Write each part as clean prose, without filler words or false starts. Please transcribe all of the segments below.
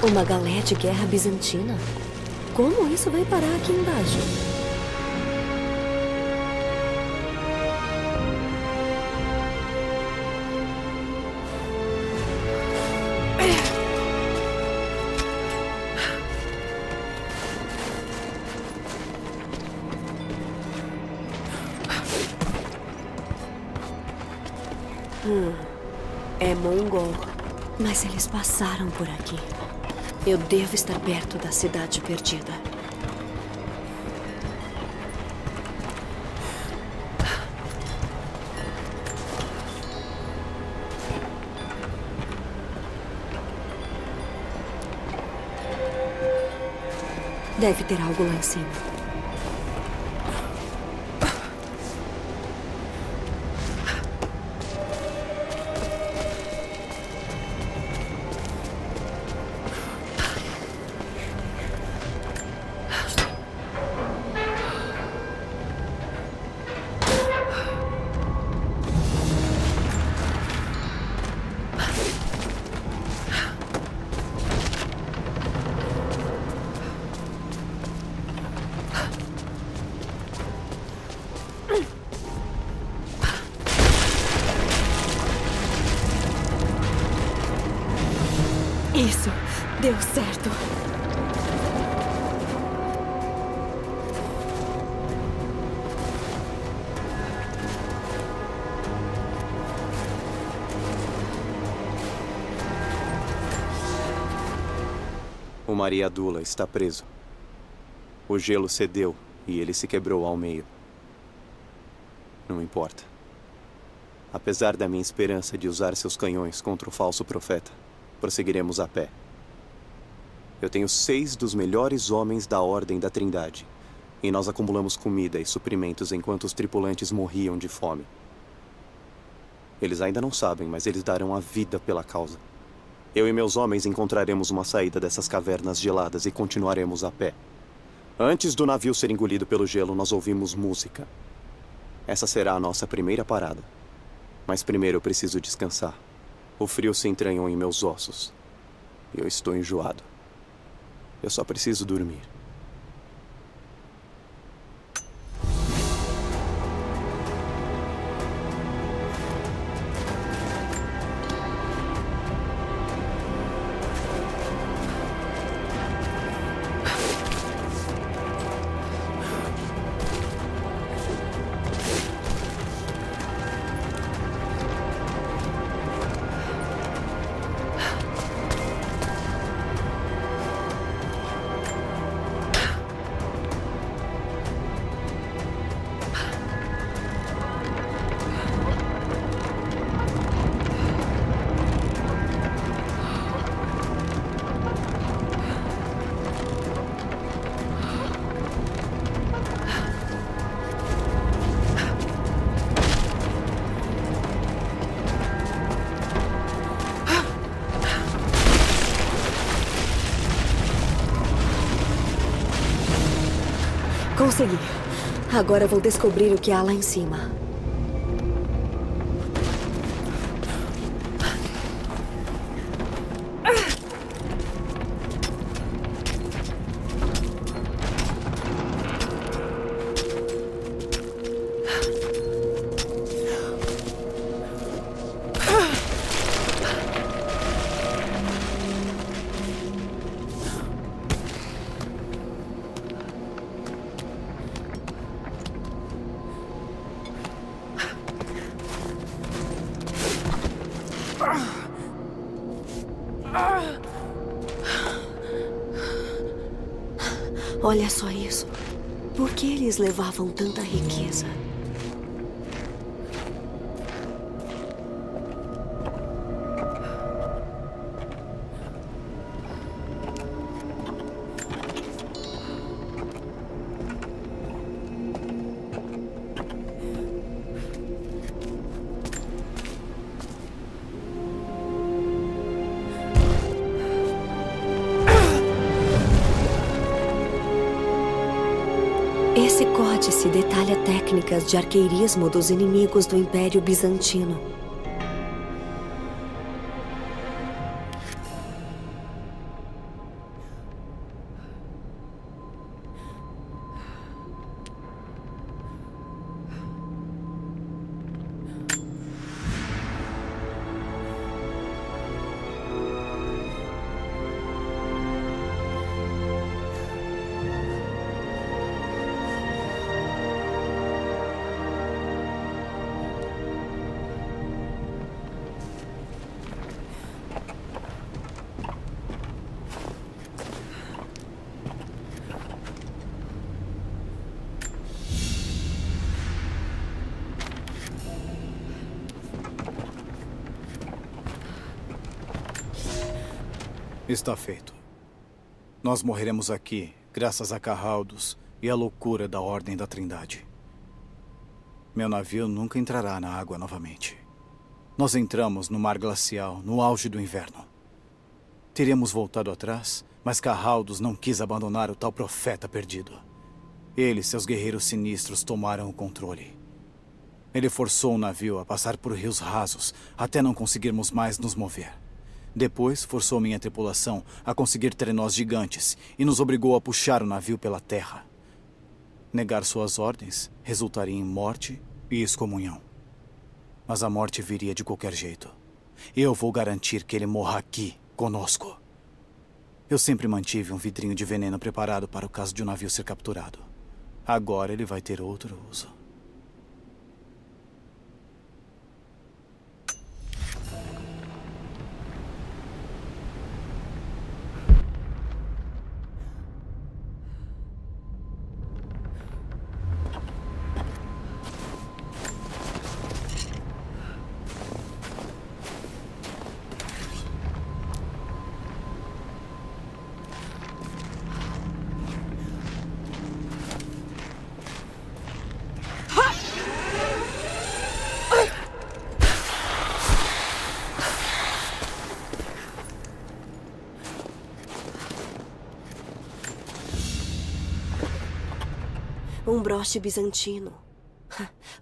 Uma galé de guerra bizantina? Como isso vai parar aqui embaixo? É mongol. Mas eles passaram por aqui. Eu devo estar perto da cidade perdida. Deve ter algo lá em cima. Isso deu certo. O Mariadula está preso. O gelo cedeu e ele se quebrou ao meio. Não importa. Apesar da minha esperança de usar seus canhões contra o falso profeta, prosseguiremos a pé. Eu tenho 6 dos melhores homens da Ordem da Trindade, e nós acumulamos comida e suprimentos enquanto os tripulantes morriam de fome. Eles ainda não sabem, mas eles darão a vida pela causa. Eu e meus homens encontraremos uma saída dessas cavernas geladas e continuaremos a pé. Antes do navio ser engolido pelo gelo, nós ouvimos música. Essa será a nossa primeira parada. Mas primeiro eu preciso descansar. O frio se entranhou em meus ossos. E eu estou enjoado. Eu só preciso dormir. Consegui. Agora vou descobrir o que há lá em cima. Olha só isso. Por que eles levavam tanta riqueza? Esse códice detalha técnicas de arqueirismo dos inimigos do Império Bizantino. Está feito. Nós morreremos aqui, graças a Carraldos e à loucura da Ordem da Trindade. Meu navio nunca entrará na água novamente. Nós entramos no mar glacial, no auge do inverno. Teríamos voltado atrás, mas Carraldos não quis abandonar o tal profeta perdido. Ele e seus guerreiros sinistros tomaram o controle. Ele forçou o navio a passar por rios rasos, até não conseguirmos mais nos mover. Depois, forçou minha tripulação a conseguir trenós gigantes e nos obrigou a puxar o navio pela terra. Negar suas ordens resultaria em morte e excomunhão. Mas a morte viria de qualquer jeito. Eu vou garantir que ele morra aqui, conosco. Eu sempre mantive um vidrinho de veneno preparado para o caso de um navio ser capturado. Agora ele vai ter outro uso. Um broche bizantino.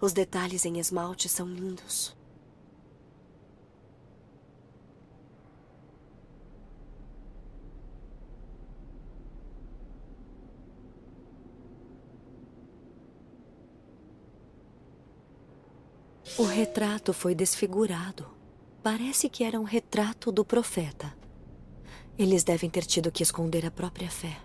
Os detalhes em esmalte são lindos. O retrato foi desfigurado. Parece que era um retrato do profeta. Eles devem ter tido que esconder a própria fé.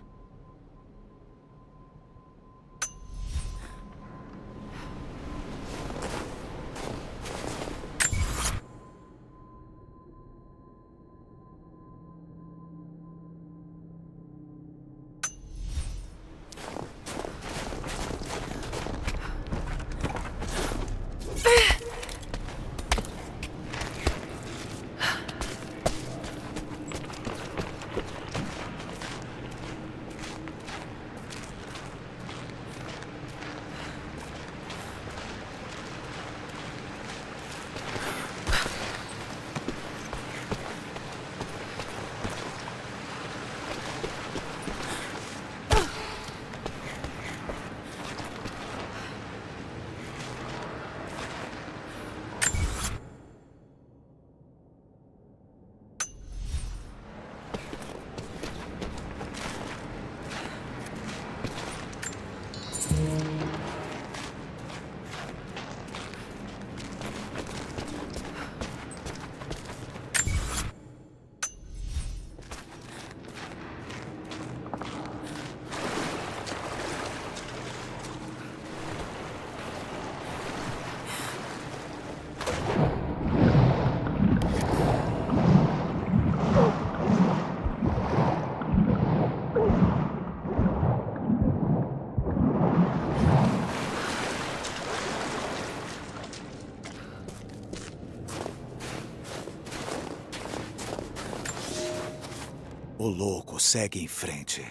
O louco segue em frente.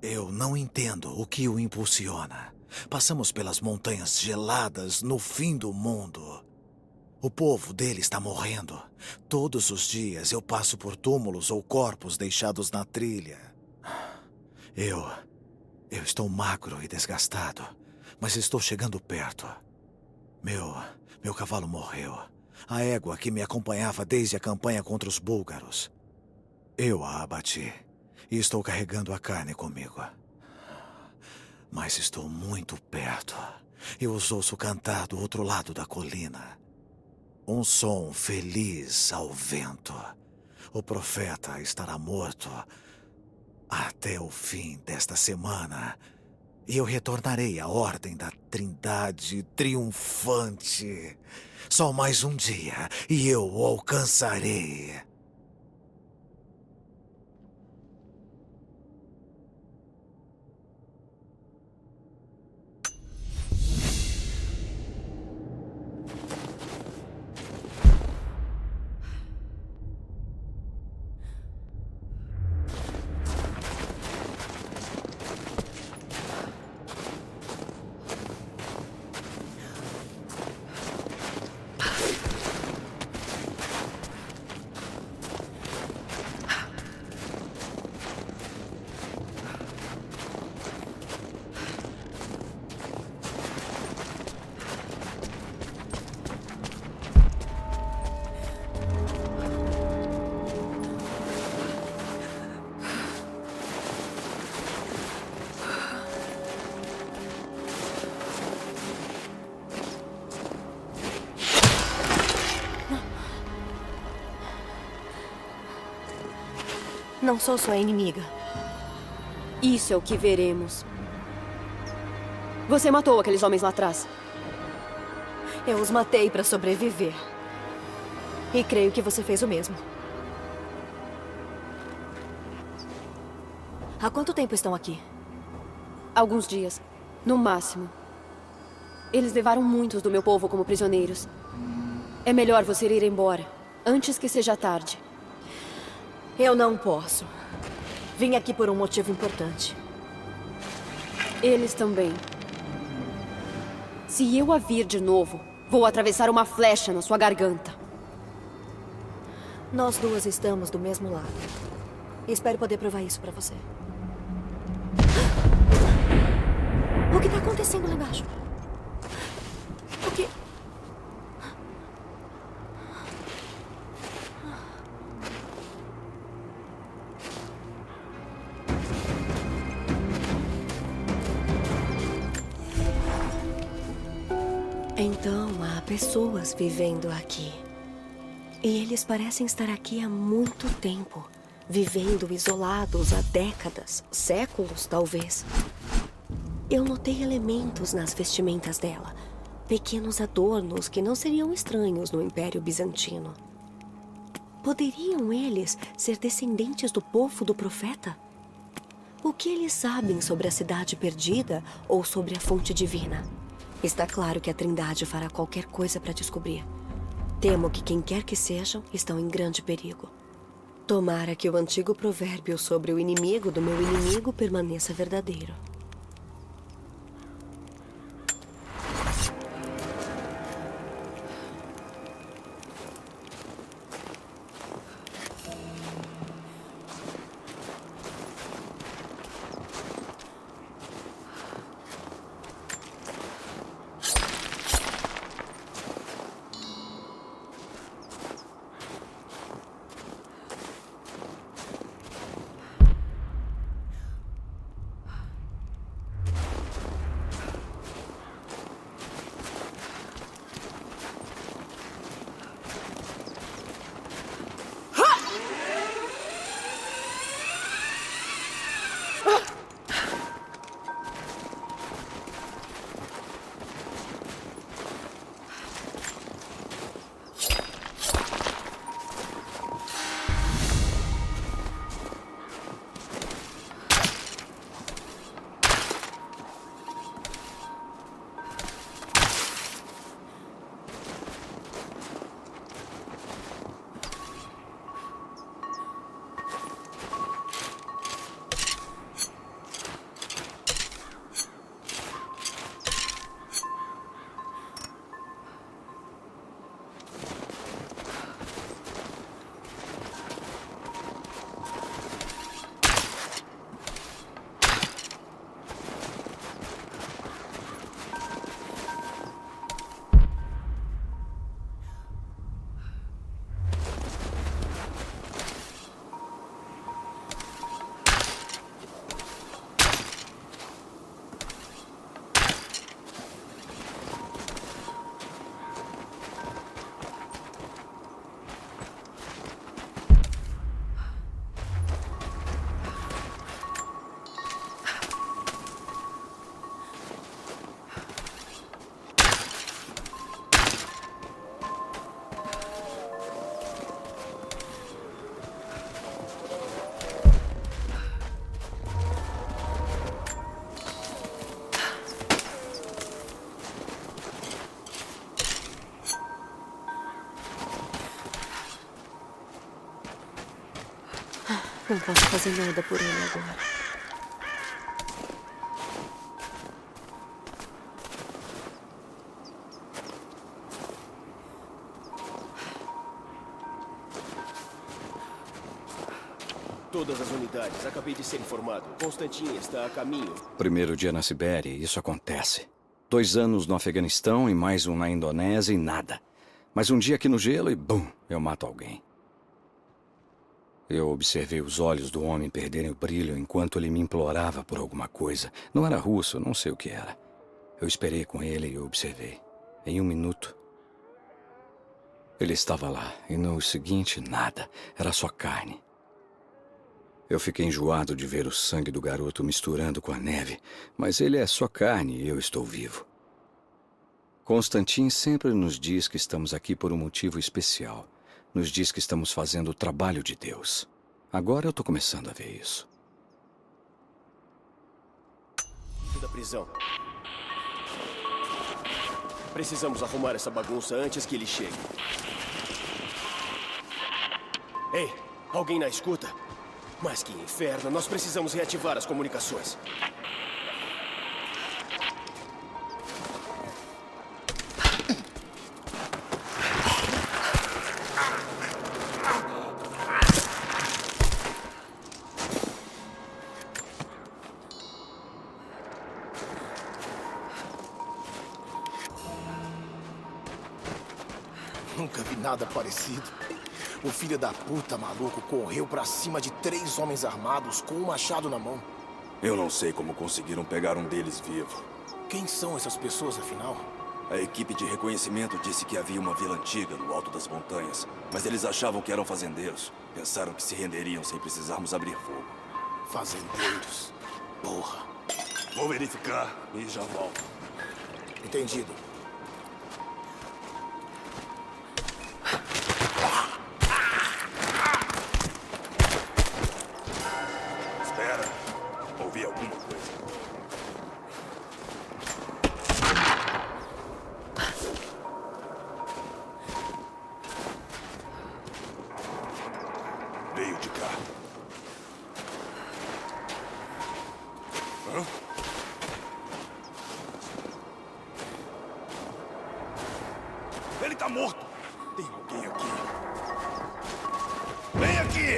Eu não entendo o que o impulsiona. Passamos pelas montanhas geladas no fim do mundo. O povo dele está morrendo. Todos os dias eu passo por túmulos ou corpos deixados na trilha. Eu estou magro e desgastado, mas estou chegando perto. Meu cavalo morreu. A égua que me acompanhava desde a campanha contra os búlgaros. Eu a abati e estou carregando a carne comigo. Mas estou muito perto. Eu os ouço cantar do outro lado da colina. Um som feliz ao vento. O profeta estará morto até o fim desta semana. E eu retornarei à Ordem da Trindade triunfante. Só mais um dia e eu o alcançarei. Não sou sua inimiga. Isso é o que veremos. Você matou aqueles homens lá atrás. Eu os matei para sobreviver. E creio que você fez o mesmo. Há quanto tempo estão aqui? Alguns dias, no máximo. Eles levaram muitos do meu povo como prisioneiros. É melhor você ir embora, antes que seja tarde. Eu não posso. Vim aqui por um motivo importante. Eles também. Se eu a vir de novo, vou atravessar uma flecha na sua garganta. Nós duas estamos do mesmo lado. Espero poder provar isso pra você. O que tá acontecendo lá embaixo? O que... Então, há pessoas vivendo aqui. E eles parecem estar aqui há muito tempo. Vivendo isolados há décadas, séculos talvez. Eu notei elementos nas vestimentas dela. Pequenos adornos que não seriam estranhos no Império Bizantino. Poderiam eles ser descendentes do povo do profeta? O que eles sabem sobre a cidade perdida ou sobre a fonte divina? Está claro que a Trindade fará qualquer coisa para descobrir. Temo que quem quer que sejam estão em grande perigo. Tomara que o antigo provérbio sobre o inimigo do meu inimigo permaneça verdadeiro. Não posso fazer nada por ele agora. Todas as unidades, acabei de ser informado. Constantin está a caminho. Primeiro dia na Sibéria, isso acontece. 2 anos no Afeganistão e mais um na Indonésia e nada. Mais um dia aqui no gelo e bum, eu mato alguém. Eu observei os olhos do homem perderem o brilho enquanto ele me implorava por alguma coisa. Não era russo, não sei o que era. Eu esperei com ele e observei. Em 1 minuto, ele estava lá. E no seguinte, nada. Era só carne. Eu fiquei enjoado de ver o sangue do garoto misturando com a neve, mas ele é só carne e eu estou vivo. Constantin sempre nos diz que estamos aqui por um motivo especial. Nos diz que estamos fazendo o trabalho de Deus. Agora eu tô começando a ver isso. Da prisão. Precisamos arrumar essa bagunça antes que ele chegue. Ei, alguém na escuta? Mas que inferno, nós precisamos reativar as comunicações. Nunca vi nada parecido. O filho da puta maluco correu pra cima de 3 homens armados com um machado na mão. Eu não sei como conseguiram pegar um deles vivo. Quem são essas pessoas, afinal? A equipe de reconhecimento disse que havia uma vila antiga no alto das montanhas, mas eles achavam que eram fazendeiros. Pensaram que se renderiam sem precisarmos abrir fogo. Fazendeiros. Porra. Vou verificar e já volto. Entendido. Espera. Ouvi alguma coisa. Veio de cá. Hã? Ele tá morto! Tem alguém aqui. Vem aqui!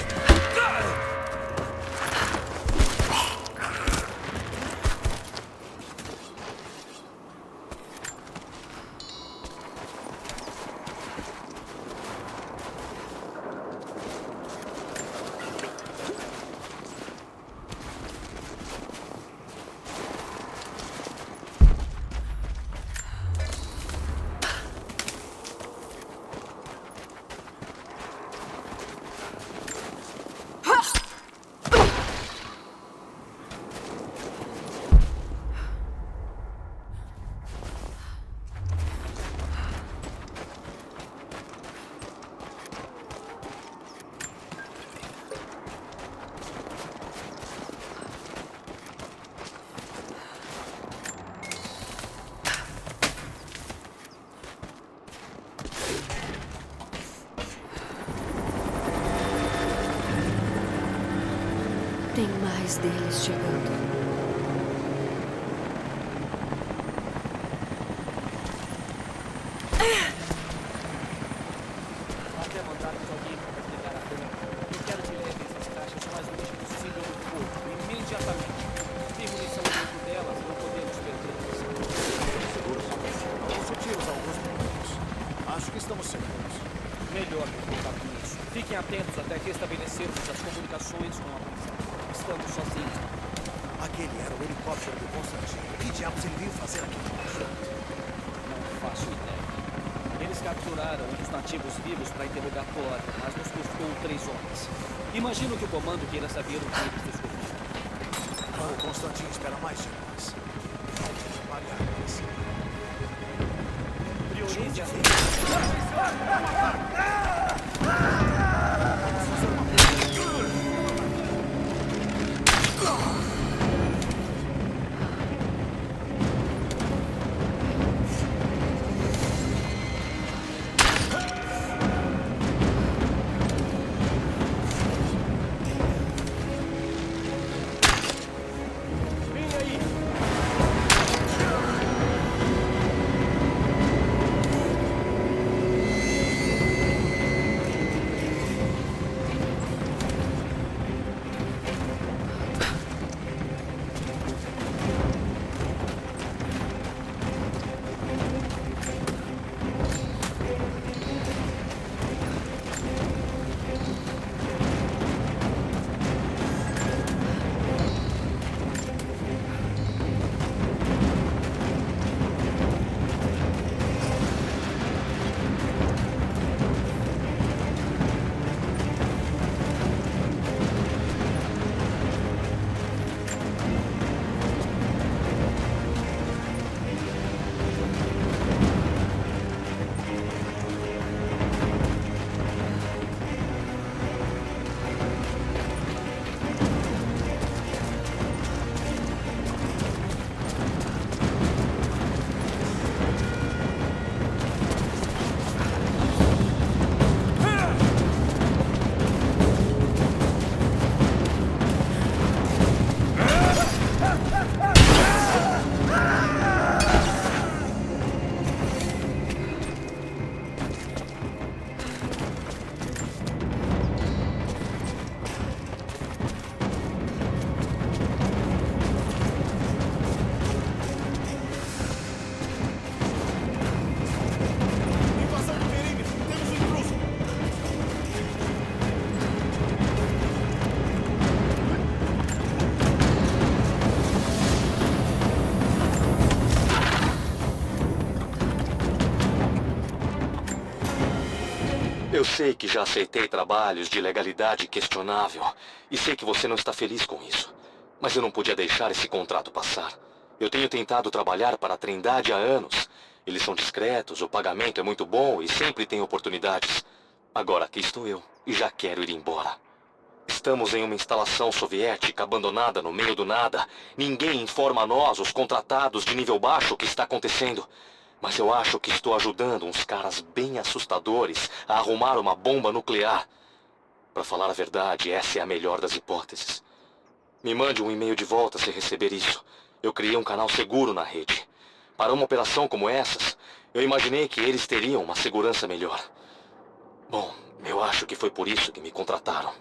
Tem mais deles chegando. Até mandaram alguém para pegar a bomba. Eu quero que levem essas caixas o mais longe possível do corpo, imediatamente. Tem munição dentro delas e não podemos perdê-las. Seguros? Vamos suti-los alguns minutos. Acho que estamos seguros. Melhor me focar com isso. Fiquem atentos até que estabelecermos as comunicações com a prisão. Estamos sozinhos. Aquele era o helicóptero do Constantino. O que diabos ele veio fazer aqui embaixo? Não faço ideia. Eles capturaram um dos nativos vivos para interrogatório, mas nos custou 3 homens. Imagino que o comando queira saber o que eles descobriram. O Constantino espera mais de nós. Trabalhar nesse. Priorize as Eu sei que já aceitei trabalhos de legalidade questionável e sei que você não está feliz com isso. Mas eu não podia deixar esse contrato passar. Eu tenho tentado trabalhar para a Trindade há anos. Eles são discretos, o pagamento é muito bom e sempre tem oportunidades. Agora aqui estou eu e já quero ir embora. Estamos em uma instalação soviética abandonada no meio do nada. Ninguém informa a nós, os contratados de nível baixo, o que está acontecendo. Mas eu acho que estou ajudando uns caras bem assustadores a arrumar uma bomba nuclear. Para falar a verdade, essa é a melhor das hipóteses. Me mande um e-mail de volta se receber isso. Eu criei um canal seguro na rede. Para uma operação como essas, eu imaginei que eles teriam uma segurança melhor. Bom, eu acho que foi por isso que me contrataram.